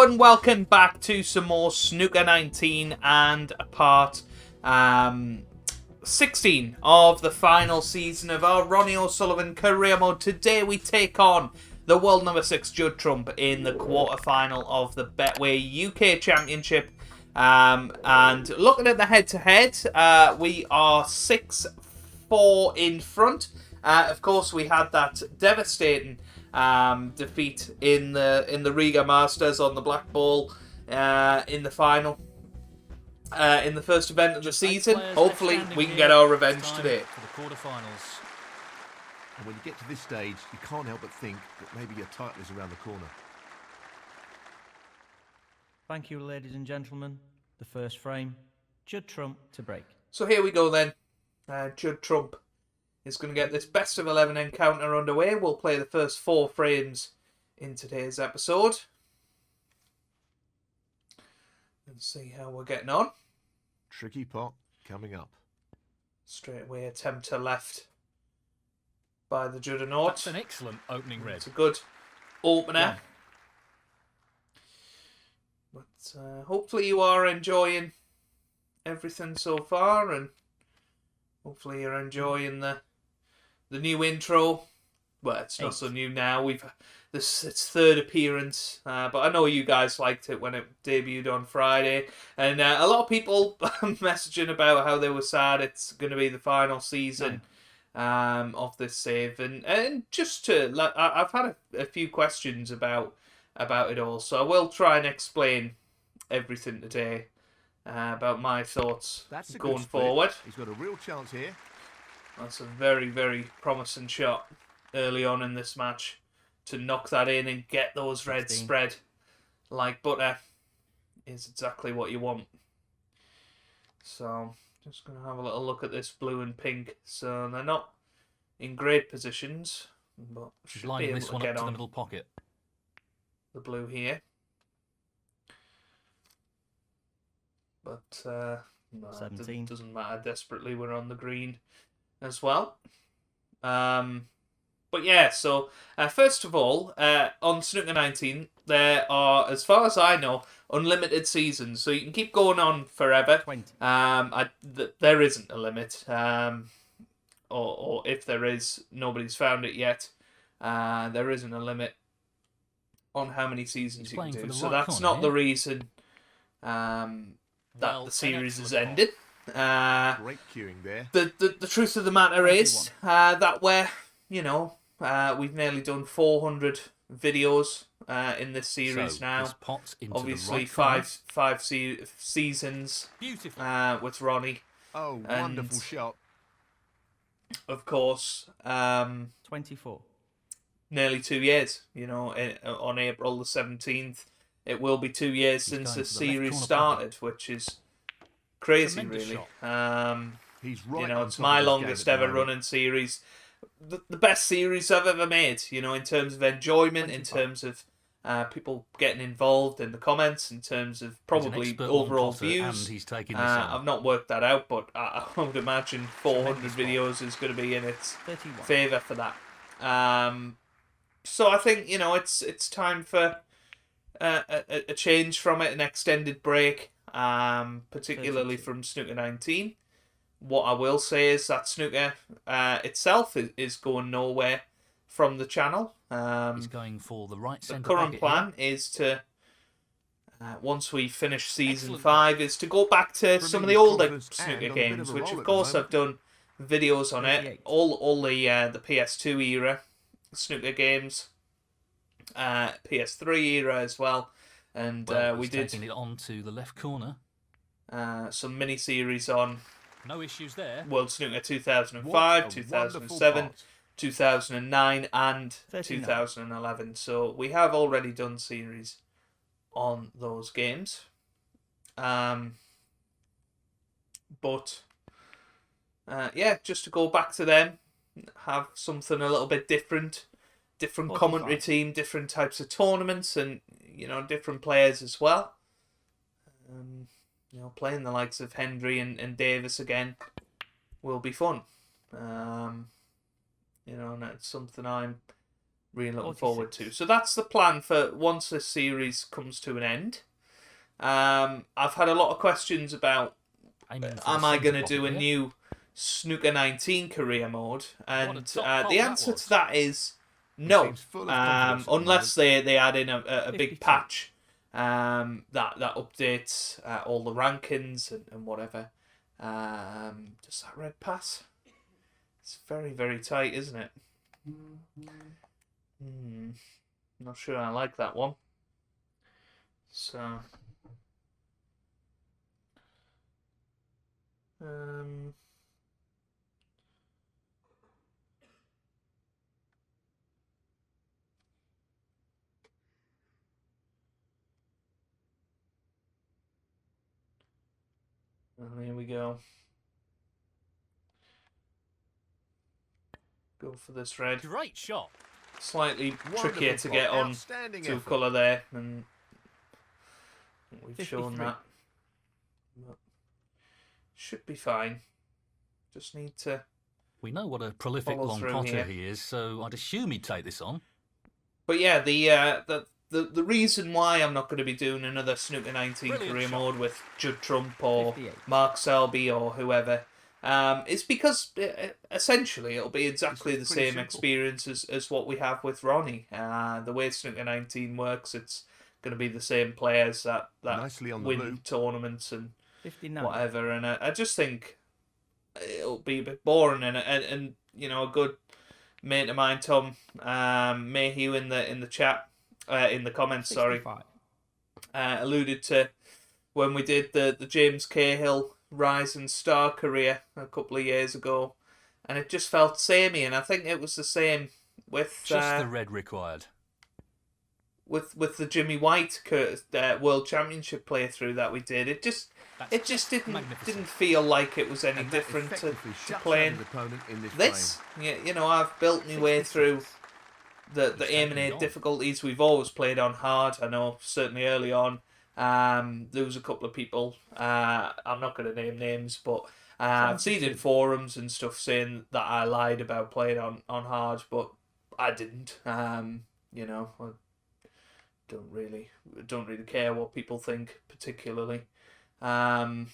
Hello and welcome back to some more Snooker 19 and part 16 of the final season of our Ronnie O'Sullivan Career Mode. Today we take on the world number 6 Judd Trump in the quarterfinal of the Betway UK Championship. And looking at the head-to-head, we are 6-4 in front. Of course, we had that devastating defeat in the Riga Masters on the black ball in the final, in the first event of the season. Hopefully, we can get our revenge today. For the quarterfinals. And when you get to this stage, you can't help but think that maybe your title is around the corner. Thank you, ladies and gentlemen. The first frame, Judd Trump to break. So here we go then. Judd Trump is going to get this best of 11 encounter underway. We'll play the first 4 frames in today's episode and see how we're getting on. Tricky pot coming up. Straight away attempt to left by the Juddernaut. That's an excellent opening red. It's a good opener. Yeah. But hopefully you are enjoying everything so far, and hopefully you're enjoying the new intro. Well, it's not so new now. Its third appearance, but I know you guys liked it when it debuted on Friday, and a lot of people messaging about how they were sad it's going to be the final season of this save, and just to I've had a few questions about it all, so I will try and explain everything today about my thoughts going forward. He's got a real chance here. That's a very, very promising shot early on in this match to knock that in and get those reds spread like butter is exactly what you want. So, just going to have a little look at this blue and pink. So, they're not in great positions, but should be able to get on the middle pocket. The blue here. But, no, 17. It doesn't matter. Desperately, we're on the green as well. But yeah, so first of all, on Snooker 19, there are, as far as I know, unlimited seasons, so you can keep going on forever. 20. There isn't a limit, or if there is, nobody's found it yet. There isn't a limit on how many seasons you can do, so that's not the reason that the series has ended. Great queuing there. The truth of the matter is that we've nearly done 400 videos in this series now. Obviously, five seasons with Ronnie. Oh, wonderful shot. Of course, 24. Nearly 2 years. On April the 17th, it will be 2 years since the series started, which is crazy, really. He's right. It's my longest ever running series. The best series I've ever made, in terms of enjoyment, 25. In terms of people getting involved in the comments, in terms of probably overall views. I've not worked that out, but I would imagine 400 videos is going to be in its favour for that. So I think, it's time for a change from it, an extended break, particularly from Snooker 19. What I will say is that Snooker itself is going nowhere from the channel. He's going for the right centre. The current plan is to, once we finish Season 5, is to go back to some of the older Snooker games, which of course I've done videos on it. All the PS2 era Snooker games, PS3 era as well. And we did taking it on to the left corner. Some mini-series on no issues there. World Snooker 2005, 2007, 2009 and 39. 2011. So we have already done series on those games. But just to go back to them, have something a little bit different commentary team, different types of tournaments, and different players as well. Playing the likes of Hendry and Davis again will be fun. And it's something I'm really looking 46. forward to. So that's the plan for once this series comes to an end. I've had a lot of questions about am I going to do a new Snooker 19 career mode? And the answer to that is no. seems full of confidence at the Unless they add in a big 52. patch that updates all the rankings and whatever. Does that red pass? It's very, very tight, isn't it? Not sure I like that one. So... And here we go. Go for this red. Great shot. Slightly trickier Wonderful to get spot. on Outstanding to a effort. colour there, and we've 53. shown that. But should be fine. Just need to. We know what a prolific Follow long through potter here. he is, so I'd assume he'd take this on. But yeah, the reason why I'm not going to be doing another Snooker 19 Brilliant career shot. mode with Judd Trump or 58. Mark Selby or whoever, is because essentially it'll be exactly the It's pretty same simple. experience as what we have with Ronnie. The way Snooker 19 works, it's going to be the same players that Nicely on the win blue. tournaments and 59. whatever, and I just think it'll be a bit boring, and you know, a good mate of mine, Tom Mayhew, in the chat, in the comments, sorry, 65. alluded to when we did the James Cahill Rise and Star career a couple of years ago, and it just felt samey, and I think it was the same with Just the red required. with the Jimmy White World Championship playthrough that we did. It just didn't feel like it was any And that different to effectively shuts out playing his opponent in this this. Yeah, you know, I've built my way through the He's aim and taken aid it on. difficulties. We've always played on hard. I know certainly early on. There was a couple of people. I'm not going to name names, but I've seen in forums and stuff saying that I lied about playing on hard, but I didn't. You know, I don't really care what people think particularly. But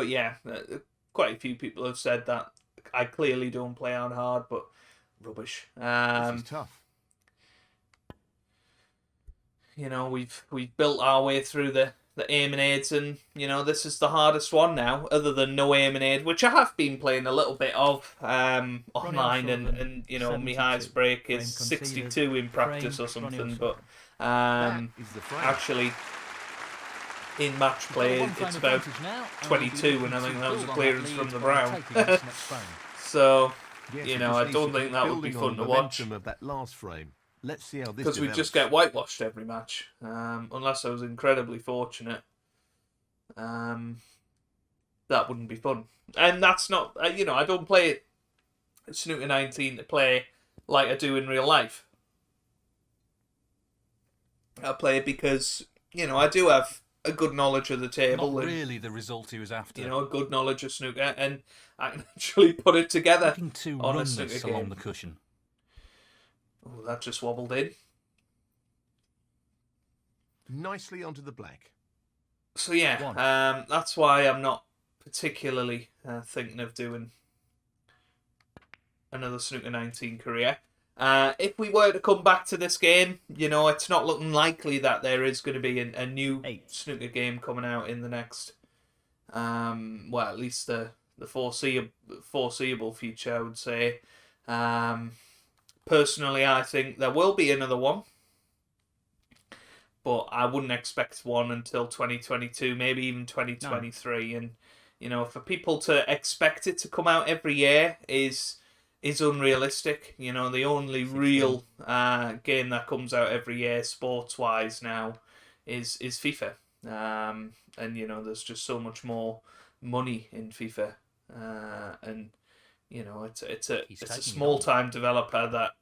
yeah, quite a few people have said that I clearly don't play on hard, but rubbish. This is tough. You know, we've built our way through the aim and aids, and you know, this is the hardest one now, other than no aim and aid, which I have been playing a little bit of online, and you know, my 72. highest break Frame is conceded. 62 in practice Frame, or something, Ronnie but That is the frame. actually in match play it's about 22, and I think that was a clearance from the brown. So Yes, you it know, just I needs don't to think keep that would be building fun on to the watch, momentum of that last frame. Let's see how this because we develops. just get whitewashed every match. Unless I was incredibly fortunate, that wouldn't be fun. And that's not, you know, I don't play Snooker 19 to play like I do in real life. I play it because, you know, I do have a good knowledge of the table. Not and, really the result he was after. you know, a good knowledge of snooker, and I can actually put it together Looking to on a run snooker this game. along the cushion. Oh, that just wobbled in. Nicely onto the black. So yeah, One. that's why I'm not particularly thinking of doing another Snooker 19 career. If we were to come back to this game, you know, it's not looking likely that there is going to be a new 8. snooker game coming out in the next, well, at least the foreseeable future, I would say. Personally, I think there will be another one, but I wouldn't expect one until 2022, maybe even 2023. No. And you know, for people to expect it to come out every year is unrealistic. You know, the only real game that comes out every year, sports-wise now, is FIFA. And you know, there's just so much more money in FIFA, and you know, it's a small time developer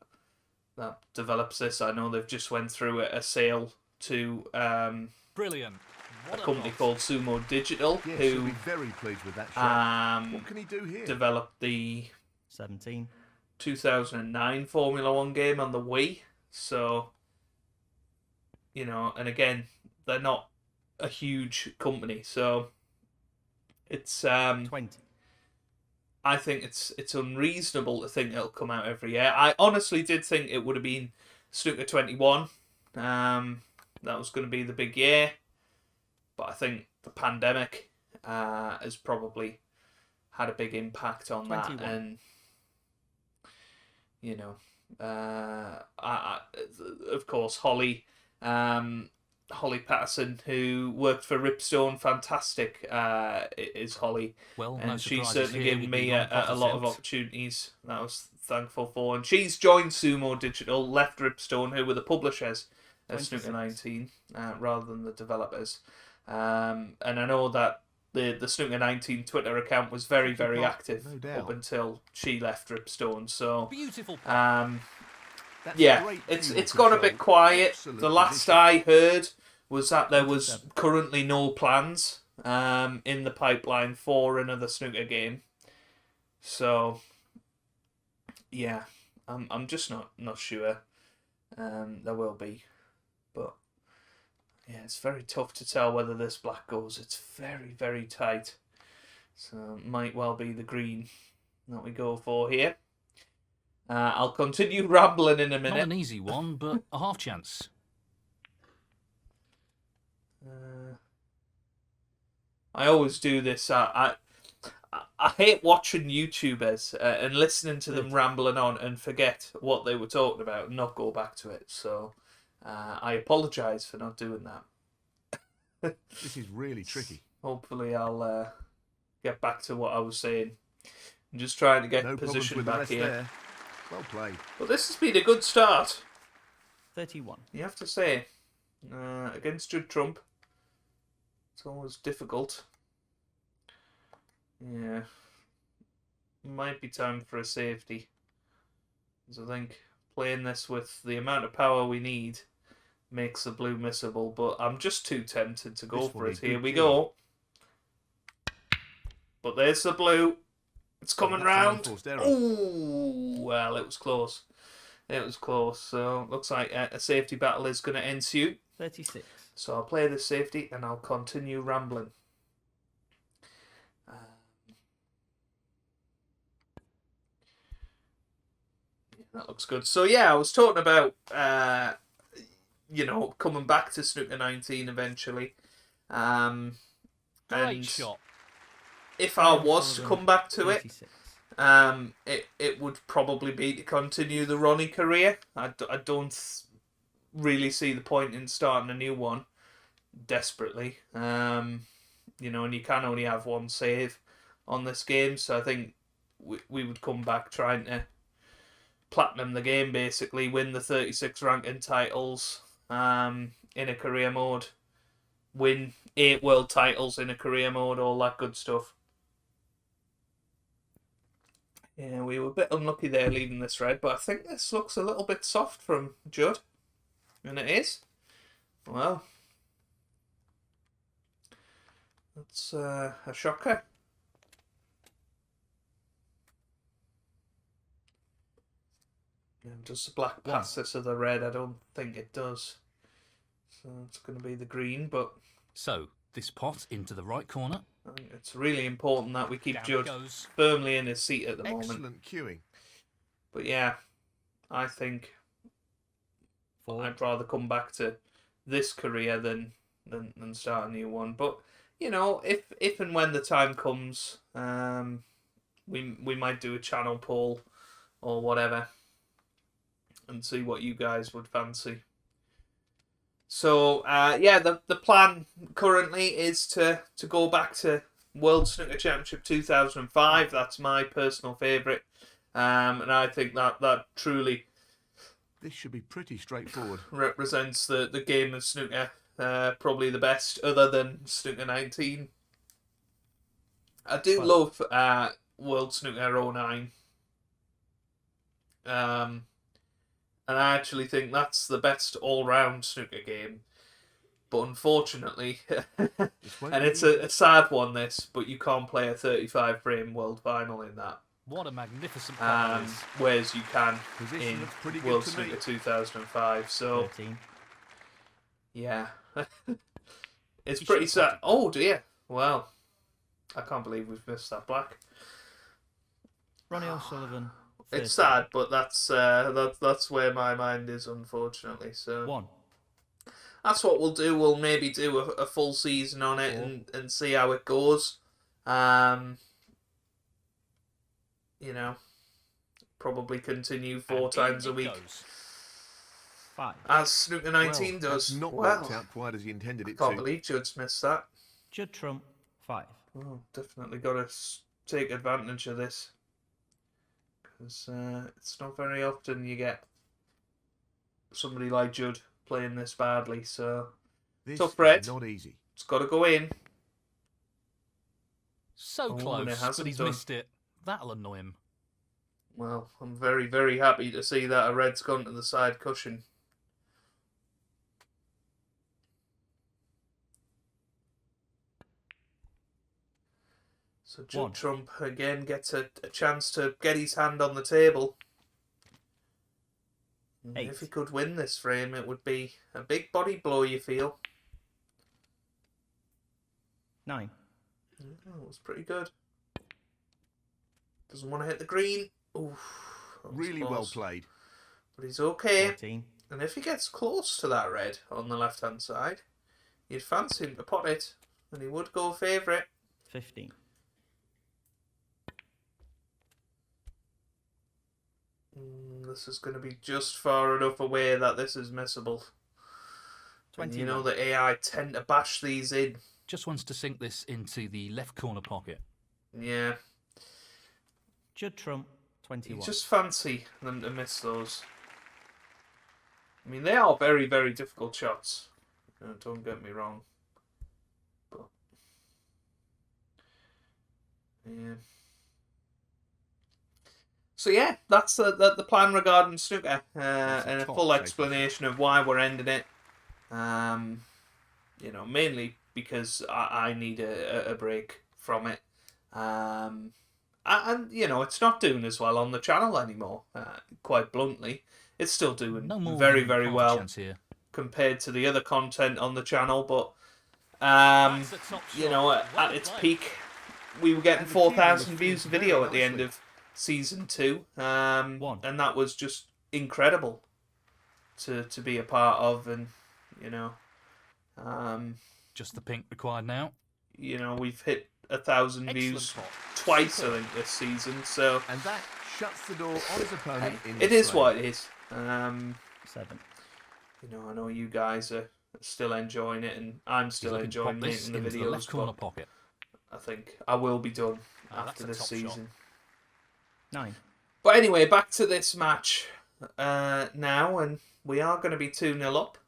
that develops this. I know they've just went through a sale to Brilliant. a company called Sumo Digital, Yes, he'll who be very pleased with that shot. What can he do here? developed the 17. 2009 Formula One game on the Wii. So, you know, and again, they're not a huge company, so it's 20. I think it's unreasonable to think it'll come out every year. I honestly did think it would have been Snooker 21. That was going to be the big year, but I think the pandemic has probably had a big impact on 21. that, and you know, of course, Holly Patterson, who worked for Ripstone, fantastic is Holly. Well, And no she's surprises certainly here given with me the a lot of non-profit. opportunities that I was thankful for. And she's joined Sumo Digital, left Ripstone, who were the publishers of 26. Snooker 19, rather than the developers. And I know that the Snooker 19 Twitter account was very, very Tricky part, active no doubt. up until she left Ripstone. So, Beautiful. That's yeah, great it's fuel gone a bit control. quiet. Excellent The last position. I heard was that there was 27. currently no plans in the pipeline for another snooker game. So yeah, I'm just not sure. There will be, but yeah, it's very tough to tell whether this black goes. It's very, very tight, so it might well be the green that we go for here. I'll continue rambling in a Not minute. an easy one, but a half chance. I always do this. I hate watching YouTubers and listening to them rambling on and forget what they were talking about and not go back to it. So I apologise for not doing that. This is really tricky. Hopefully I'll get back to what I was saying. I'm just trying to get No problems position with the back rest here. there. Well played. But this has been a good start, 31. you have to say. Against Judd Trump, it's always difficult. Yeah. Might be time for a safety. Because I think playing this with the amount of power we need makes the blue missable, but I'm just too tempted to go This for will it. be Here good we too. go. But there's the blue. It's coming that's round. unforced error. Oh, well, it was close. It was close. So looks like a safety battle is going to ensue. 36. So I'll play this safety and I'll continue rambling. That looks good. So yeah, I was talking about coming back to Snooker 19 eventually. Great And shot. if I was to come back to it, 36. it would probably be to continue the Ronnie career. I don't really see the point in starting a new one desperately. And you can only have one save on this game, so I think we would come back trying to platinum the game, basically win the 36 ranking titles in a career mode, win 8 world titles in a career mode, all that good stuff. Yeah, we were a bit unlucky there leaving this red, but I think this looks a little bit soft from Judd. And it is. Well, that's a shocker. Does the black pass this of the red? I don't think it does. So it's going to be the green, but So, this pot into the right corner. I think it's really important that we keep Down it Judd goes. firmly in his seat at the moment. Excellent queuing. But yeah, I think 4. I'd rather come back to this career than start a new one. But if and when the time comes, we might do a channel poll or whatever and see what you guys would fancy. So the plan currently is to go back to World Snooker Championship 2005. That's my personal favourite, and I think that truly This should be pretty straightforward. represents the game of snooker, probably the best other than Snooker 19. I do love World Snooker 09. And I actually think that's the best all-round snooker game. But unfortunately, This won't and be it's a sad one this, but you can't play a 35 frame world final in that. What a magnificent part it is. whereas you can Position in looks pretty good World to me. Snooker 2005. So 13. yeah, it's You pretty should have sad. Oh dear. Well, I can't believe we've missed that black. Ronnie O'Sullivan. It's 13. sad, but that's where my mind is, unfortunately. So 1. that's what we'll do. We'll maybe do a full season on it and see how it goes. You know, probably continue 4 And times in a it week. goes. 5. As Snooker 19 Well, does. that's not Well, worked out quite as he intended it can't to. believe Judd's missed that. Judd Trump. 5. Oh, definitely got to take advantage of this. Because it's not very often you get somebody like Judd playing this badly. So This tough red. is not easy. It's got to go in. So Oh, and it close, but hasn't he's done. missed it. That'll annoy him. Well, I'm very, very happy to see that a red's gone to the side cushion. So Judd 1. Trump again gets a chance to get his hand on the table. And 8. if he could win this frame, it would be a big body blow, you feel. 9. Oh, it was pretty good. Doesn't want to hit the green. Oof, that was Really well close. played. But he's okay. 14. And if he gets close to that red on the left-hand side, you'd fancy him to pot it, and he would go favourite. 15. This is going to be just far enough away that this is missable. And 21. you know the AI tend to bash these in. Just wants to sink this into the left corner pocket. Yeah, Judd Trump. you 21. just fancy them to miss those. I mean, they are very, very difficult shots. Don't get me wrong. But yeah. So yeah, that's the plan regarding snooker, That's a and a top full shape. explanation of why we're ending it. You know, mainly because I need a break from it. And you know, it's not doing as well on the channel anymore. Quite bluntly, it's still doing No more very, than very half a well chance here. compared to the other content on the channel. But That's a top you shot. know, Well at its played. peak, we were getting And the team 4,000 was views a very video at the end nicely. of season 2, and 1. that was just incredible to be a part of. And you know, Just the pink required now. we've hit 1,000 Excellent views pot. twice, I Superb. think, this season. So And that shuts the door on his opponent in it the is frame. what it is. 7. I know you guys are still enjoying it, and I'm He's still looking to enjoying pop this making the into the left videos. corner But pocket. I think I will be done Ah, after that's a this top shot. season. 9. But anyway, back to this match now, and we are going to be 2-0 up.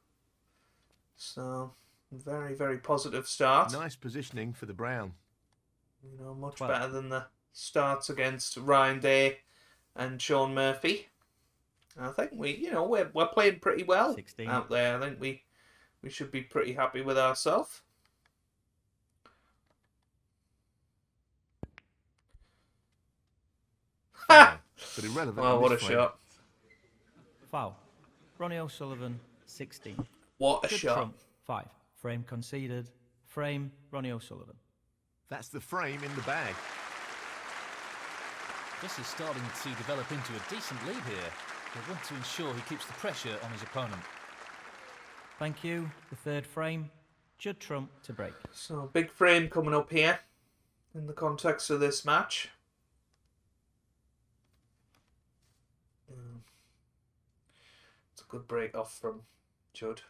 So, very, very positive start. Nice positioning for the brown. Much 12. better than the starts against Ryan Day and Sean Murphy. I think we're playing pretty well 16. out there. I think we should be pretty happy with ourselves. Ha! But irrelevant. Well, in what a this frame. shot! Foul. Ronnie O'Sullivan. 16. What a Judd shot! Trump. 5. Frame conceded. Frame. Ronnie O'Sullivan. That's the frame in the bag. This is starting to develop into a decent lead here. They want to ensure he keeps the pressure on his opponent. Thank you. The third frame. Judd Trump to break. So, big frame coming up here in the context of this match. It's a good break off from Judd.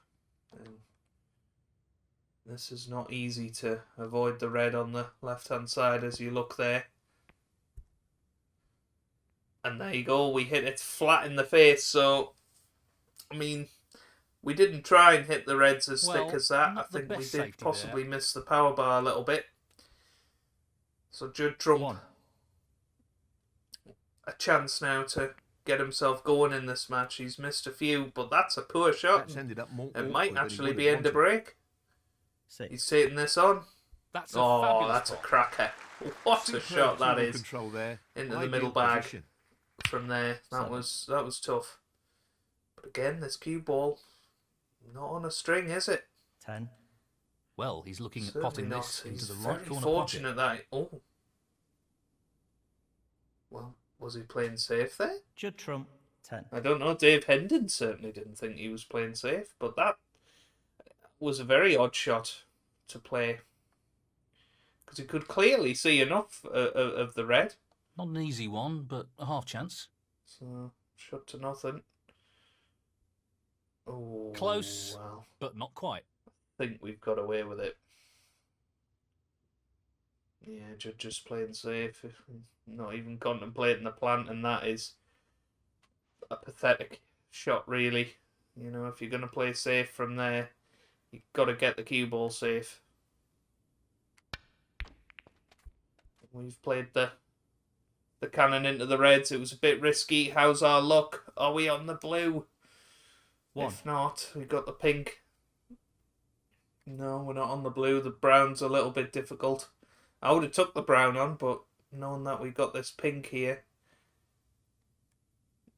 This is not easy to avoid the red on the left-hand side as you look there. And there you go, we hit it flat in the face. So, I mean, we didn't try and hit the reds as Well, thick as that. I not the think we best did safety possibly there. miss the power bar a little bit. So Judd Trump, 1. a chance now to get himself going in this match. He's missed a few, but that's a poor shot. That's ended up more It awkward might than he actually would be have end of wanted. break. 6. He's taking this on. That's a Oh, fabulous that's a pot. cracker. What a Superb shot that tool is. control there. Into the Ideal middle bag position. from there. That was tough. But again, this cue ball, not on a string, is it? 10. Well, he's looking at Certainly potting not. this He's into the right very corner fortunate pocket. that. Oh. Well, was he playing safe there? Judd Trump, 10. I don't know. Dave Hendon certainly didn't think he was playing safe, but that was a very odd shot to play. Because he could clearly see enough of the red. Not an easy one, but a half chance. So, shot to nothing. Oh, Close, well, but not quite. I think we've got away with it. Yeah, just playing safe, not even contemplating the plant, and that is a pathetic shot, really. You know, if you're going to play safe from there, you've got to get the cue ball safe. We've played the cannon into the reds. It was a bit risky. How's our luck? Are we on the blue? 1. If not, we got the pink. No, we're not on the blue. The brown's a little bit difficult. I would have took the brown on, but knowing that we got this pink here,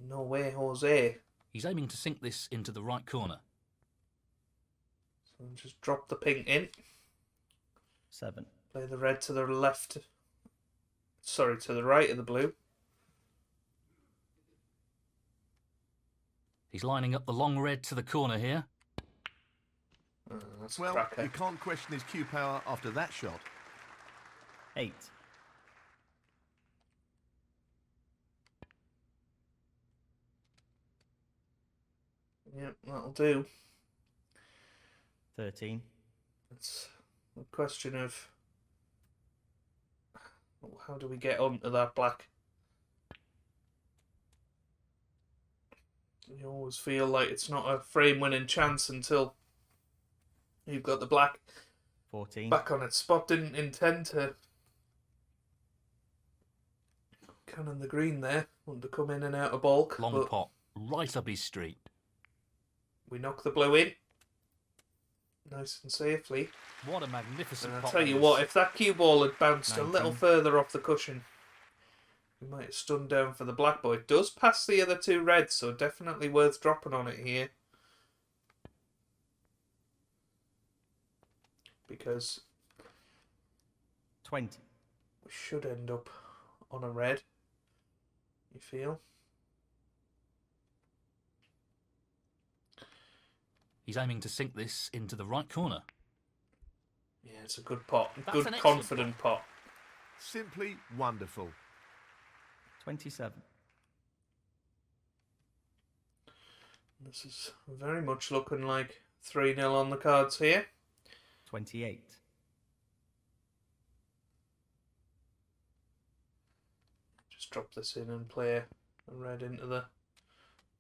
no way, Jose. He's aiming to sink this into the right corner. So just drop the pink in. 7. Play the red to the left. Sorry, to the right of the blue. He's lining up the long red to the corner here. Oh, that's Well, a cracker. you can't question his cue power after that shot. 8. Yep, that'll do. 13. It's a question of how do we get onto that black? You always feel like it's not a frame-winning chance until you've got the black 14. back on its spot. Didn't intend to cannon the green there. Wanted to come in and out of bulk. Long but pot, right up his street. we knock the blue in. Nice and safely. What a magnificent And I'll pot tell that you is. what, if that cue ball had bounced 19. a little further off the cushion, we might have stunned down for the black, but it does pass the other two reds, so definitely worth dropping on it here. Because 20. we should end up on a red, you feel? He's aiming to sink this into the right corner. Yeah, it's a good pot. That's Good, an excellent confident pot. Simply wonderful. 27. This is very much looking like 3-0 on the cards here. 28. Just drop this in and play a red into the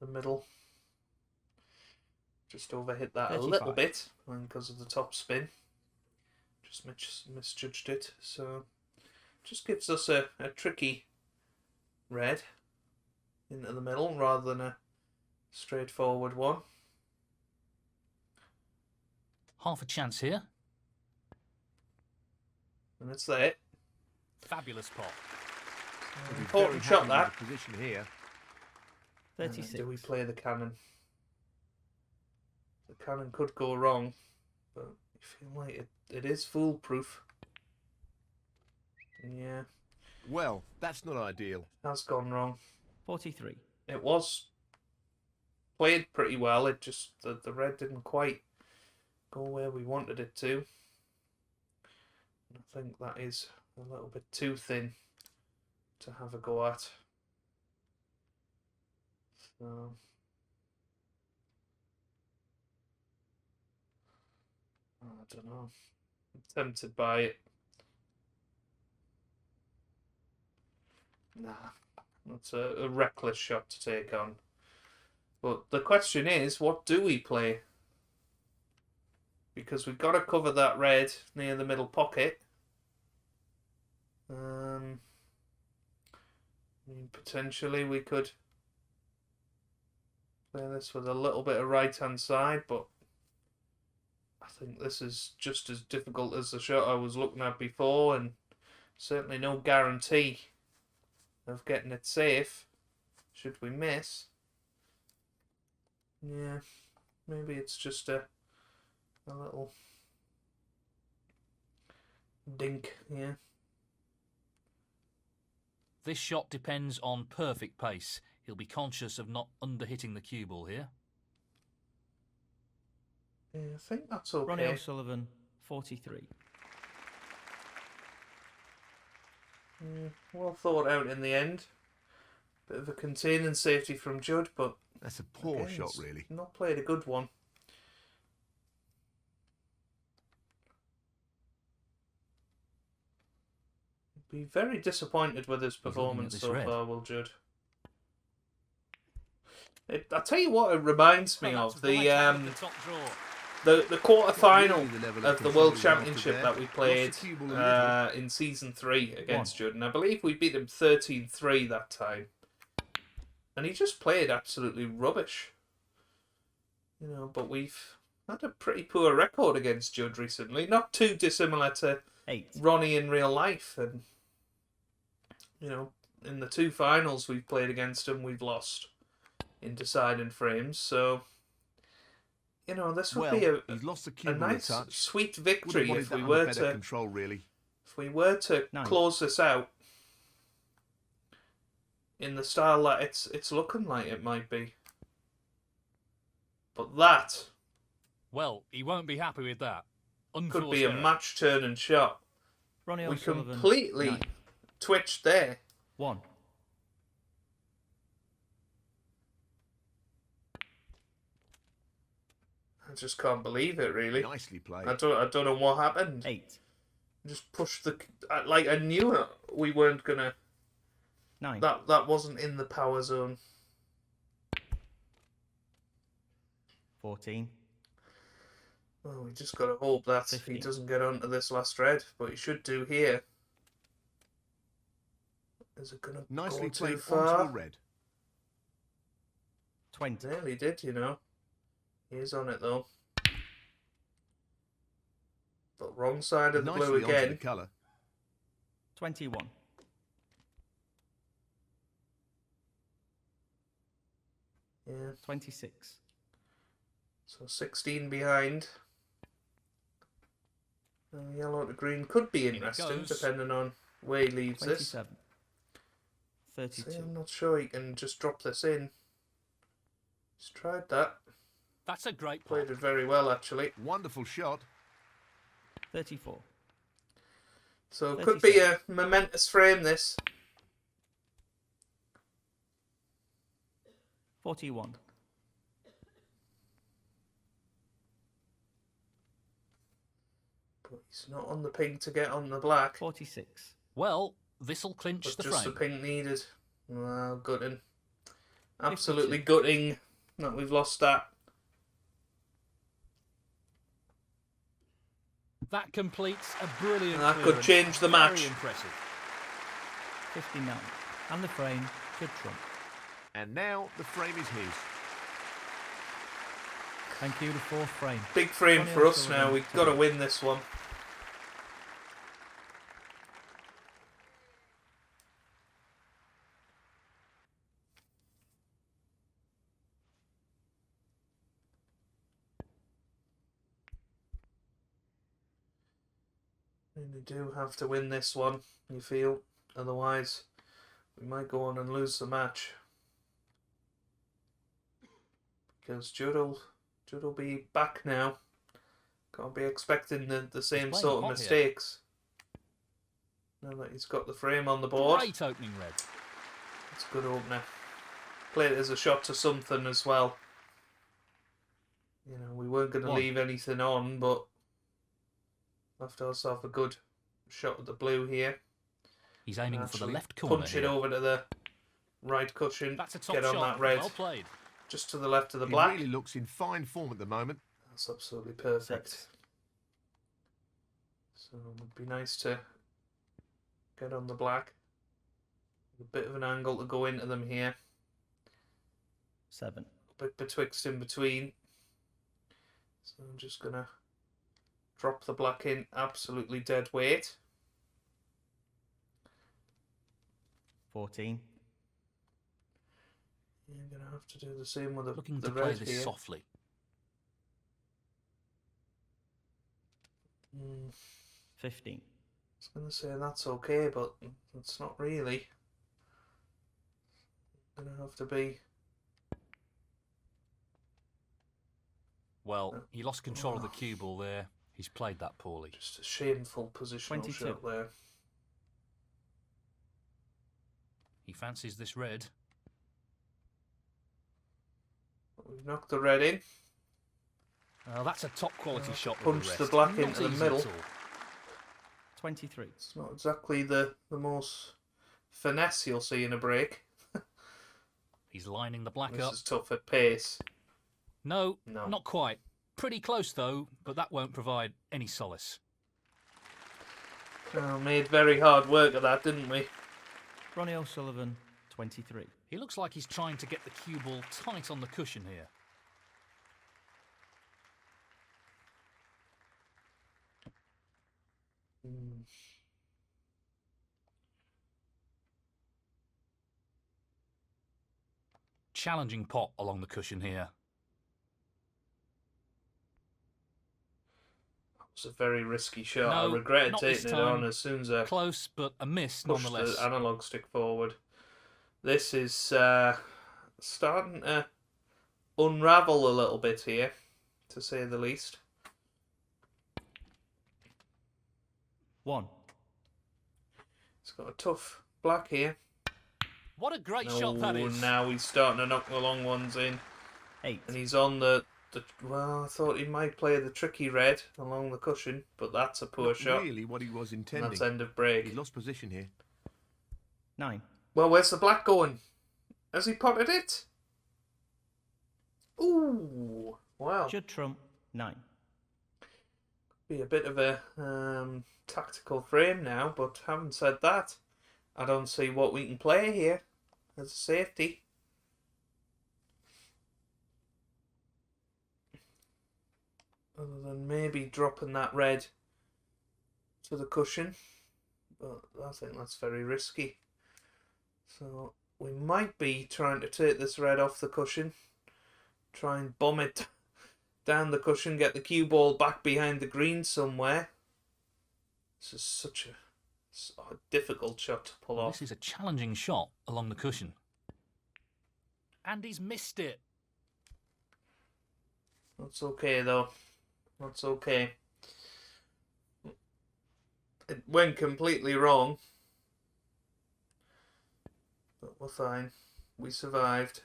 middle. Just overhit that a little 35. bit because of the top spin. Just misjudged it. So just gives us a tricky red into the middle rather than a straightforward one. Half a chance here. And it's there. Fabulous pot. He'll be Important very shot, happy that. with the position here. 36. Do we play the cannon? The cannon could go wrong, but I feel like it is foolproof. Yeah, Well, that's not ideal. has gone wrong. 43. It was played pretty well. It just the red didn't quite go where we wanted it to. I think that is a little bit too thin to have a go at. So I don't know. I'm tempted by it. Nah, that's a reckless shot to take on. But the question is, what do we play? Because we've got to cover that red near the middle pocket. I mean, potentially we could play this with a little bit of right-hand side, but I think this is just as difficult as the shot I was looking at before, and certainly no guarantee of getting it safe should we miss. Yeah, maybe it's just a little dink, yeah. This shot depends on perfect pace. He'll be conscious of not under-hitting the cue ball here. Yeah, I think that's okay. Ronnie O'Sullivan, 43. Well thought out in the end. Bit of a containing safety from Judd, but That's a poor again, shot, he's really. not played a good one. Be very disappointed with his looking at performance this so red. far, will Judd. I tell you what, it reminds me Well, of that's right out of the top draw. the quarter final Really the level of the control World we were after Championship there. that we Lost the played cue ball a little. in season 3 against Judd, and I believe we beat him 13-3 that time. And he just played absolutely rubbish. You know, but we've had a pretty poor record against Judd recently. Not too dissimilar to 8. Ronnie in real life. And, you know, in the 2 finals we've played against him, we've lost in deciding frames. So, you know, this would be he's lost the a cue ball a nice, touch. sweet Would've victory wanted if that we under were better to control, really. Nine. Nine. Close this out in the style that it's looking like it might be. But that Well, he won't be happy with that. could be a Unforced error. match-turning shot. Ronnie We O'Sullivan, completely 9. twitched there. 1. I just can't believe it, really. Nicely played. I don't know what happened. 8. Just pushed like I knew we weren't gonna. 9. That wasn't in the power zone. 14. Well, we just gotta hope that he 15. doesn't get onto this last red, but he should do here. Is it gonna Nicely go too played far? onto a red. 20. Nearly did, you know. He is on it though. But wrong side of the Nicely blue onto the again. colour. 21. Yeah. 26. So 16 behind. Yellow to green could be it interesting, goes. depending on where he leaves this. 27. 32. See, I'm not sure he can just drop this in. He's tried that. That's a great Played play. it very well, actually. Wonderful shot. 34. So it could be 37. a momentous frame, this. 41. But he's not on the pink to get on the black. 46. Well, this'll clinch But the just frame. the pink needed. Wow, gutting. Absolutely gutting that we've lost that. That completes a brilliant That could clearance. change the match. Very impressive. 59. And the frame, Judd Trump. And now the frame is his. Thank you, the 4th frame. Big frame Ronnie for us O'Sullivan, now. We've got to 2. win this one. We do have to win this one, you feel. Otherwise, we might go on and lose the match. Because Judd will be back now. Can't be expecting the same playing sort of hot here. mistakes. Now that he's got the frame on the board. Great opening red. It's a good opener. Played it as a shot to something as well. You know, we weren't going to 1. leave anything on, but left ourselves a good shot at the blue here. He's aiming for the Actually left corner punch here. it over to the right cushion. That's a top Get on shot. that red. Well played. Just to the left of the He black. really looks in fine form at the moment. That's absolutely perfect. 6. So it would be nice to get on the black. A bit of an angle to go into them here. 7. A bit betwixt in between. So I'm just going to Drop the black in absolutely dead weight. 14. You're going to have to do the same with Looking the to play red this here. softly. 15. I was going to say that's okay, but it's not really. Going to have to be... Well, he lost control of the cue ball there. He's played that poorly. Just a shameful positional 22. shot there. He fancies this red. We've knocked the red in. Well, that's a top quality shot. Punched with the rest. black Not into the easy middle. at all. 23. It's not exactly the most finesse you'll see in a break. He's lining the black This up. is tough at pace. No, No. not quite. Pretty close though, but that won't provide any solace. Well, made very hard work of that, didn't we? Ronnie O'Sullivan, 23. He looks like he's trying to get the cue ball tight on the cushion here. Challenging pot along the cushion here. It was a very risky shot. No, I regretted not this taking it on time. as soon as I Close, but a miss pushed nonetheless. the analog stick forward. This is starting to unravel a little bit here, to say the least. 1. It's got a tough black here. What a great shot that is. Now he's starting to knock the long ones in. 8. And he's on the well, I thought he might play the tricky red along the cushion, but that's a poor Not shot. really what he was And intending. that's end of break. He lost position here. 9. Well, where's the black going? Has he potted it? Ooh, wow. Judd Trump, 9. Be a bit of a tactical frame now, but having said that, I don't see what we can play here as a safety. Other than maybe dropping that red to the cushion, but I think that's very risky. So we might be trying to take this red off the cushion, try and bomb it down the cushion, get the cue ball back behind the green somewhere. This is such a difficult shot to pull off. This is a challenging shot along the cushion. And he's missed it. That's okay though. That's okay. It went completely wrong. But we're fine. We survived.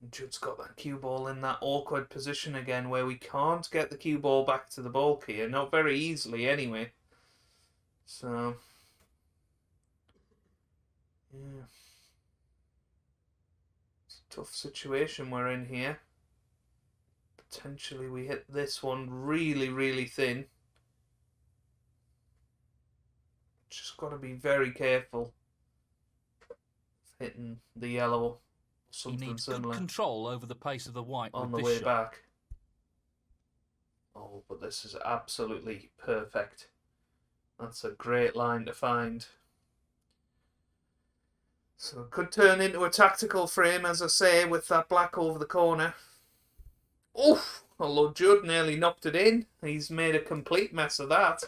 And Judd's got that cue ball in that awkward position again where we can't get the cue ball back to the ball here. Not very easily anyway. So, yeah. It's a tough situation we're in here. Potentially we hit this one really, really thin. Just got to be very careful of hitting the yellow or He something needs similar good control over the pace of the white on the with way this shot. back. Oh, but this is absolutely perfect. That's a great line to find. So it could turn into a tactical frame, as I say, with that black over the corner. Oof! Although Judd nearly knocked it in. He's made a complete mess of that.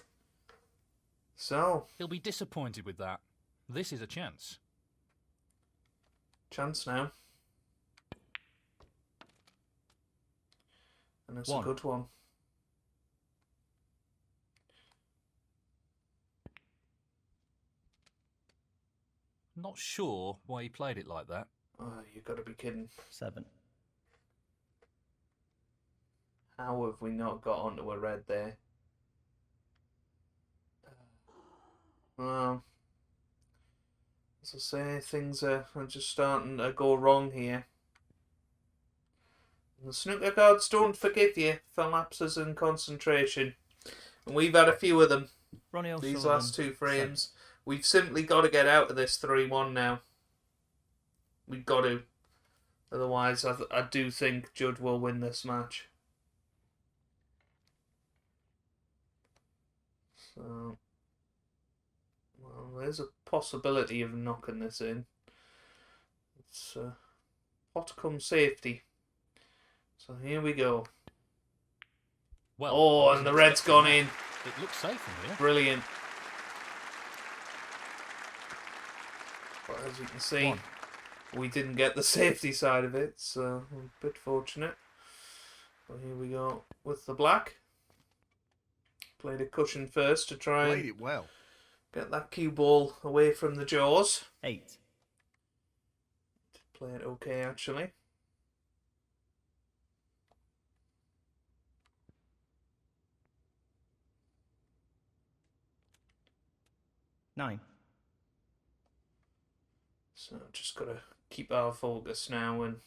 So, He'll be disappointed with that. This is a chance. chance now. And it's a 1. good one. Not sure why he played it like that. Oh, you got to be kidding. 7. How have we not got onto a red there? Well, as I say, things are just starting to go wrong here. And the snooker gods don't forgive you for lapses in concentration. And we've had a few of them Ronnie O'Sullivan, these last two frames. We've simply got to get out of this 3-1 now. We've got to. Otherwise, I do think Judd will win this match. So, well, there's a possibility of knocking this in. It's pot come safety. So here we go. Well, Oh, I and the wasn't red's expecting gone in. that. It looks safe from here. Brilliant. But as you can see, One. we didn't get the safety side of it, so a bit fortunate. But here we go with the black. Played a cushion first to try Played and it well. get that cue ball away from the jaws. 8. Played okay, actually. 9. So just got to keep our focus now and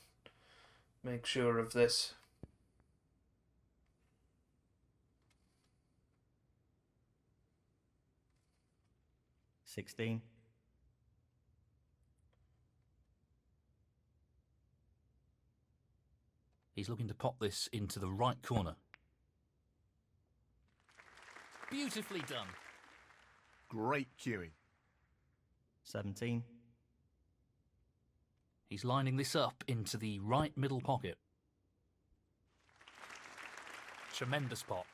make sure of this. 16. 'He's looking to pop this into the right corner. Beautifully done. Great cueing. 17. He's lining this up into the right middle pocket. Tremendous pot.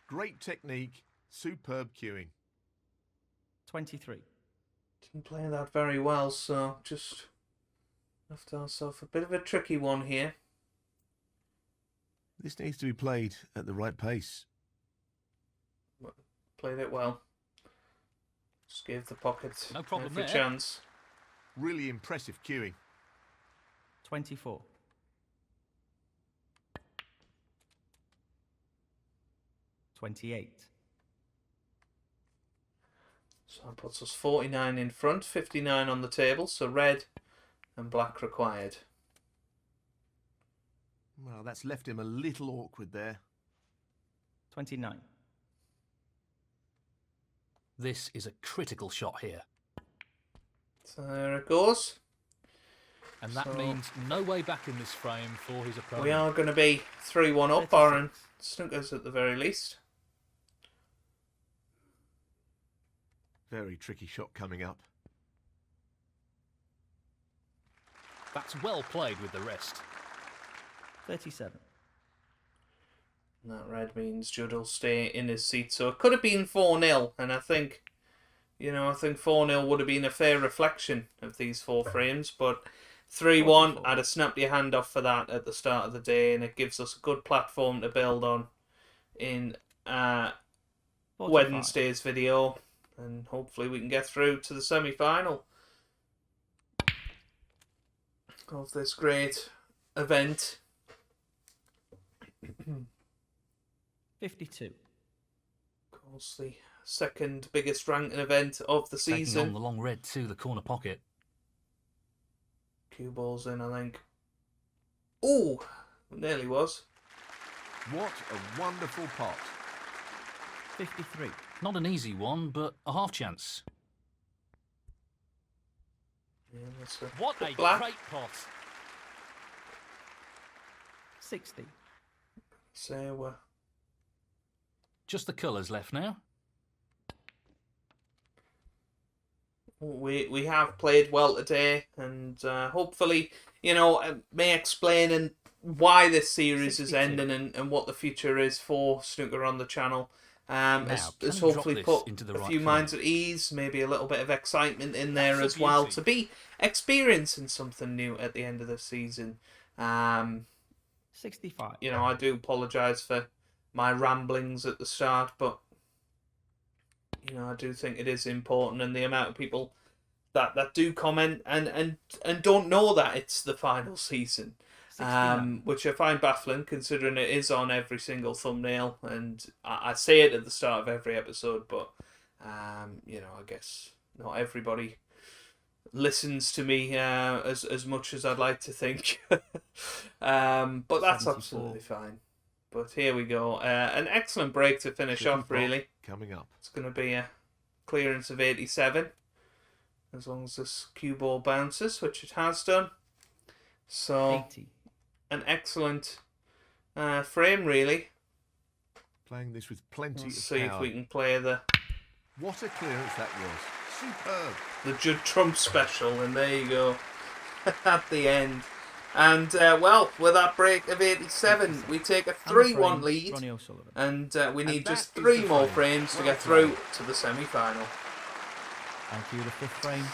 Great technique. Superb cueing. 23. Didn't play that very well, so just left ourselves a bit of a tricky one here. This needs to be played at the right pace. Played it well. Just gave the pocket No problem every there. chance. Really impressive cueing. 24. 28. So that puts us 49 in front, 59 on the table, so red and black required. Well, that's left him a little awkward there. 29. This is a critical shot here. So there it goes. And that So- means no way back in this frame for his opponent. We are going to be 3-1 up, 36. or in Snookers at the very least. Very tricky shot coming up. That's well played with the wrist. 37. And that red means Judd will stay in his seat. So it could have been 4-0, and I think 4-0 would have been a fair reflection of these four frames, but 3-1, 44. I'd have snapped your hand off for that at the start of the day, and it gives us a good platform to build on in 45. Wednesday's video, and hopefully we can get through to the semi-final of this great event. 52. Of course, the second biggest ranking event of the Taking on season. the long red to the corner pocket. Cue balls in, I think. Ooh, nearly was. What a wonderful pot. 53. Not an easy one, but a half chance. Yeah, that's a What bit a black. great pot. 60. So we're Just the colours left now. we have played well today, and hopefully, may explain and why this series is 62. ending and what the future is for Snooker on the channel. Now, Has can we hopefully drop this put into the a right few frame? minds at ease, maybe a little bit of excitement in there That's a as well, beauty. to be experiencing something new at the end of the season. 65. I do apologise for my ramblings at the start, but I do think it is important, and the amount of people that do comment and don't know that it's the final season, 69. which I find baffling considering it is on every single thumbnail, and I say it at the start of every episode, but I guess not everybody listens to me as much as I'd like to think. But that's 74. absolutely fine. But here we go. An excellent break to finish Tricky off, really. pot coming up. It's going to be a clearance of 87, as long as this cue ball bounces, which it has done. So, 80. an excellent frame, really. Playing this with plenty Let's of see if power. we can play the What a clearance that was. Superb. Judd Trump special, and there you go at the end. And well, with that break of 87, we take a 3-1 lead, Ronnie O'Sullivan. and we need that just is 3 the more frame. frames to Well get through played. to the semi-final. Thank you, the 5th frame.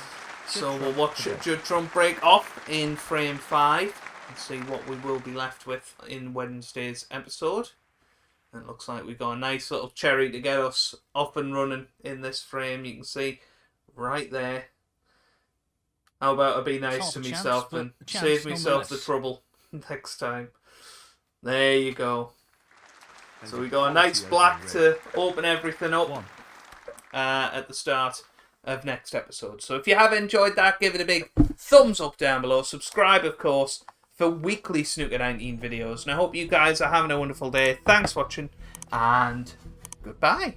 So Judd we'll Trump watch to go. Judd Trump break off in frame 5 and see what we will be left with in Wednesday's episode. And it looks like we've got a nice little cherry to get us up and running in this frame. You can see right there. How about I be nice Half to a chance, myself but and a chance save myself the nonetheless. trouble next time. There you go. And So we got a quality nice opening black red. to open everything up 1. at the start of next episode. So if you have enjoyed that, give it a big thumbs up down below. Subscribe, of course, for weekly Snooker 19 videos. And I hope you guys are having a wonderful day. Thanks for watching, and goodbye.